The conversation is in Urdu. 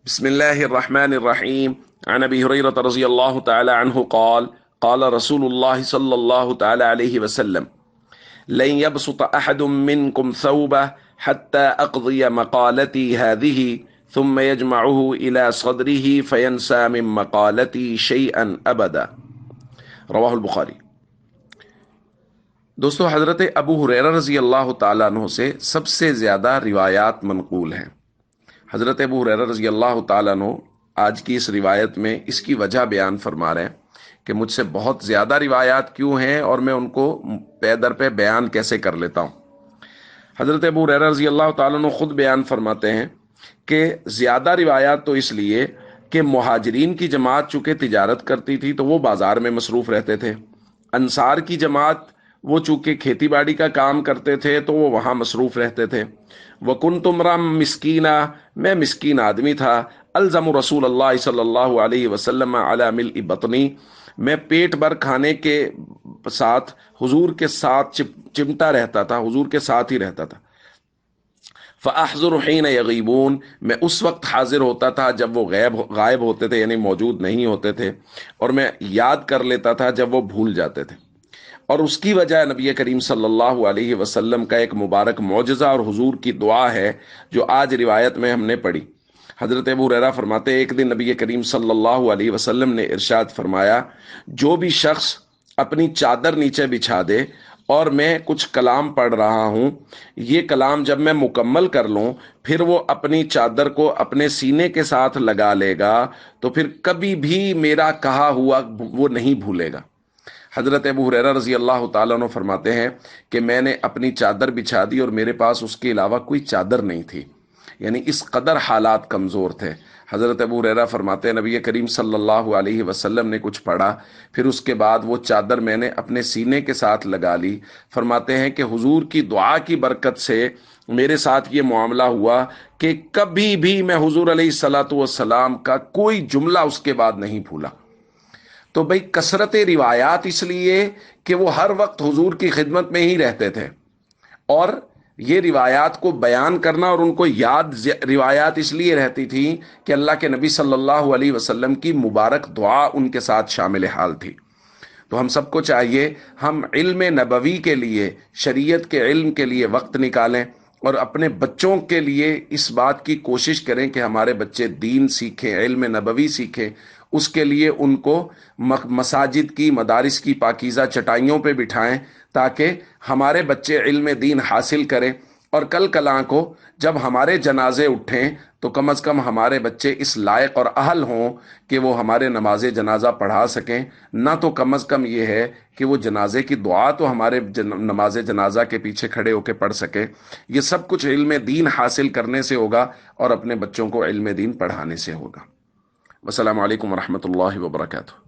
بسم الله الرحمن الرحيم. عن ابي هريره رضي الله تعالى عنه قال قال رسول الله صلى الله تعالى عليه وسلم: لن يبسط احد منكم ثوبه حتى اقضي مقالتي هذه ثم يجمعه الى صدره فينسى من مقالتي شيئا ابدا. رواہ البخاری۔ دوستو، حضرت ابو ہریرہ رضی اللہ تعالیٰ عنہ سے سب سے زیادہ روایات منقول ہیں۔ حضرت ابو ہریرہ رضی اللہ تعالیٰ عنہ آج کی اس روایت میں اس کی وجہ بیان فرما رہے ہیں کہ مجھ سے بہت زیادہ روایات کیوں ہیں اور میں ان کو پے در پہ بیان کیسے کر لیتا ہوں۔ حضرت ابو ہریرہ رضی اللہ تعالیٰ عنہ خود بیان فرماتے ہیں کہ زیادہ روایات تو اس لیے کہ مہاجرین کی جماعت چونکہ تجارت کرتی تھی تو وہ بازار میں مصروف رہتے تھے، انصار کی جماعت وہ چونکہ کھیتی باڑی کا کام کرتے تھے تو وہ وہاں مصروف رہتے تھے۔ وَكُنْتُ امْرًا مِسْكِينًا، میں مسکین آدمی تھا۔ الزم رسول اللہ صلی اللہ علیہ وسلم علی ملء بطنی، میں پیٹ بھر کھانے کے ساتھ حضور کے ساتھ چمٹا رہتا تھا، حضور کے ساتھ ہی رہتا تھا۔ فَأَحْضُرُ حِينَ يَغِيبُونَ، میں اس وقت حاضر ہوتا تھا جب وہ غائب ہوتے تھے، یعنی موجود نہیں ہوتے تھے، اور میں یاد کر لیتا تھا جب وہ بھول جاتے تھے۔ اور اس کی وجہ نبی کریم صلی اللہ علیہ وسلم کا ایک مبارک معجزہ اور حضور کی دعا ہے جو آج روایت میں ہم نے پڑھی۔ حضرت ابو ہریرہ فرماتے ہیں ایک دن نبی کریم صلی اللہ علیہ وسلم نے ارشاد فرمایا، جو بھی شخص اپنی چادر نیچے بچھا دے اور میں کچھ کلام پڑھ رہا ہوں، یہ کلام جب میں مکمل کر لوں پھر وہ اپنی چادر کو اپنے سینے کے ساتھ لگا لے گا تو پھر کبھی بھی میرا کہا ہوا وہ نہیں بھولے گا۔ حضرت ابو ہریرہ رضی اللہ تعالیٰ عنہ فرماتے ہیں کہ میں نے اپنی چادر بچھا دی اور میرے پاس اس کے علاوہ کوئی چادر نہیں تھی، یعنی اس قدر حالات کمزور تھے۔ حضرت ابو ہریرہ فرماتے ہیں نبی کریم صلی اللہ علیہ وسلم نے کچھ پڑھا، پھر اس کے بعد وہ چادر میں نے اپنے سینے کے ساتھ لگا لی۔ فرماتے ہیں کہ حضور کی دعا کی برکت سے میرے ساتھ یہ معاملہ ہوا کہ کبھی بھی میں حضور علیہ الصلاۃ والسلام کا کوئی جملہ اس کے بعد نہیں بھولا۔ تو بھئی کثرت روایات اس لیے کہ وہ ہر وقت حضور کی خدمت میں ہی رہتے تھے، اور یہ روایات کو بیان کرنا اور ان کو یاد روایات اس لیے رہتی تھی کہ اللہ کے نبی صلی اللہ علیہ وسلم کی مبارک دعا ان کے ساتھ شامل حال تھی۔ تو ہم سب کو چاہیے ہم علم نبوی کے لیے، شریعت کے علم کے لیے وقت نکالیں اور اپنے بچوں کے لیے اس بات کی کوشش کریں کہ ہمارے بچے دین سیکھیں، علم نبوی سیکھیں۔ اس کے لیے ان کو مساجد کی، مدارس کی پاکیزہ چٹائیوں پہ بٹھائیں تاکہ ہمارے بچے علم دین حاصل کریں، اور کل کلاں کو جب ہمارے جنازے اٹھیں تو کم از کم ہمارے بچے اس لائق اور اہل ہوں کہ وہ ہمارے نماز جنازہ پڑھا سکیں، نہ تو کم از کم یہ ہے کہ وہ جنازے کی دعا تو ہمارے نماز جنازہ کے پیچھے کھڑے ہو کے پڑھ سکیں۔ یہ سب کچھ علم دین حاصل کرنے سے ہوگا اور اپنے بچوں کو علم دین پڑھانے سے ہوگا۔ والسلام علیکم ورحمۃ اللہ وبرکاتہ۔